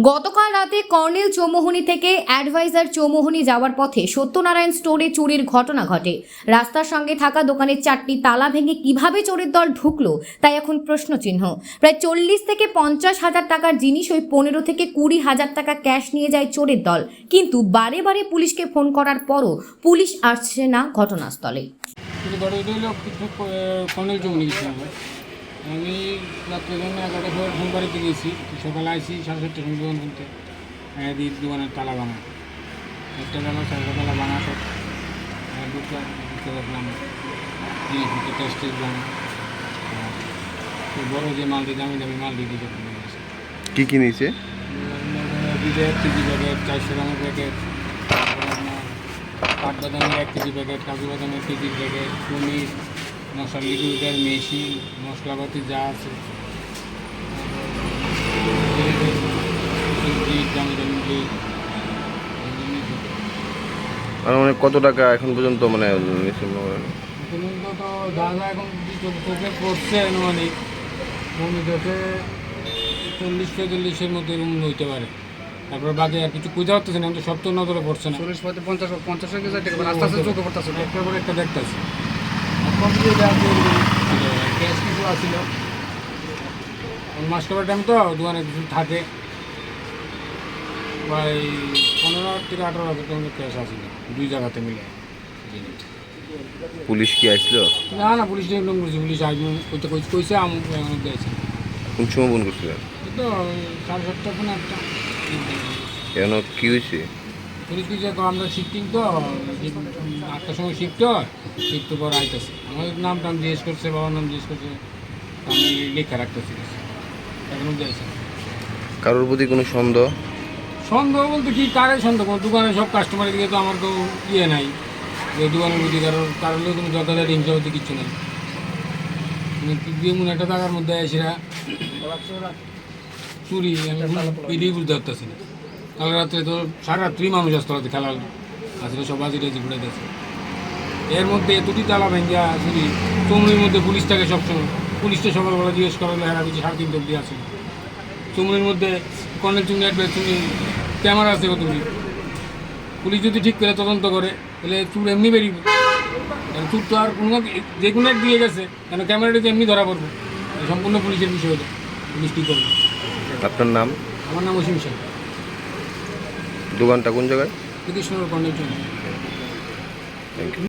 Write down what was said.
গতকাল রাতে কর্নেল চৌমুহনী থেকে অ্যাডভাইজার চৌমুহনী যাওয়ার পথে সত্যনারায়ণ স্টোরে চুরির ঘটনা ঘটে। রাস্তার সঙ্গে থাকা দোকানের 4টি তালা ভেঙে কিভাবে চোরের দল ঢুকলো তাই এখন প্রশ্নচিহ্ন। প্রায় 40 থেকে 50 হাজার টাকার জিনিস ওই 15 থেকে 20 হাজার টাকা ক্যাশ নিয়ে যায় চোরের দল, কিন্তু বারে বারে পুলিশকে ফোন করার পরও পুলিশ আসছে না ঘটনাস্থলে। আমি রাত্রে জন্য 11টার সময় ফোন বাড়িতে গেছি, সকালে আসি 7:30 সময় দোকান খুলতে দোকানের তালা ভাঙা, একটা তালা 4টা তালা ভাঙা, সব ঢুকলাম, দেখলাম জিনিসপত্র টেস্ট দেখলাম, বড় যে মাল দিয়ে দামি দামি মাল দিয়ে দিতে কী কী নিয়েছে? দুধের 1 কেজি প্যাকেট, 400 গ্রামের প্যাকেট, কাঠবাদামের 1 কেজি প্যাকেট, কাজু বাদামের কেজির প্যাকেট, পনির, মশলা লিকুইডের মেশিন, মশলাপাতি যা আছে, দামি দামি। আর মানে কত টাকা এখন পর্যন্ত মানে এখন তো যা যা এখন চোখে পড়ছে আনুমানিক মনে চোখে 40-45-এর মধ্যে রুম হইতে পারে। তারপর বাকি আর কিছু খুঁজে হতেছে না, কিন্তু সব তো নজরে পড়ছে না। 40-50 আস্তে আস্তে চোখে পড়তেছে, একটার পর একটা দেখতেছে। ক্যাশ কিছু আসছিল, মাস করার টাইম তো দোকানে কিছু থাকে, প্রায় 15 থেকে 18 হাজার টাকা ক্যাশ আসছিল দুই জায়গাতে মিলে। পুলিশ কি আসলো? না পুলিশ নিয়ে করছি, পুলিশ আসবে কইছে আমি এখন দিয়েছি। কোন সময় ফোন করছিলেন? তো 7:30 ফোন একটা কেন, কি হয়েছে? পুলিশ কইছে আমরা শিফটিং তো 8টার সময় শিফট হয়, শিফট পর আইতেছে। আমার নাম টাম জিজ্ঞেস করছে, বাবার নাম জিজ্ঞেস করছে, আমি লেখা রাখতেছি এখনও দিয়েছি। কারোর প্রতি কোনো সন্দেহ? সন্দেহ বলতে কি, কারে সন্দেহ? দোকানে সব কাস্টমারের দিকে তো আমার তো ইয়ে নাই, যে দোকানের প্রতি কারোর কোনো যথাযথ হিংসা হতে কিচ্ছু নাই। যেমন একটা টাকার মধ্যে এসেরা চুরি, আমি এটাই বুঝতে পারতেছি না। কাল রাত্রে তো সারা রাত্রি মানুষ আসতে হতো, খেলা আসলে সব বাজি টাজি ঘুরে গেছে। এর মধ্যে এতটি তালা ভেঙ্গা চুরি, চুমড়ির মধ্যে পুলিশ থাকে সবসময়, পুলিশটা সকালবেলা জিজ্ঞেস করালে হেরা কিছু 3:30 অব্দি আছে। চুমড়ির মধ্যে কর্নেল চুমড়ি চুমড়ি ক্যামেরা আছে কতগুলি, পুলিশ যদি ঠিক করে তদন্ত করে তাহলে চুর এমনি বেরিয়ে, চুর তো আর কোনো যে কোনো এক দিয়ে গেছে, কেন ক্যামেরাটা তো এমনি ধরা পড়বে। সম্পূর্ণ পুলিশের বিষয় হলো, পুলিশ কী করবে। আপনার নাম? আমার নাম অসীম সেন। দোকানটা কোন জায়গায়? Krishna colonel Chumri. Thank you.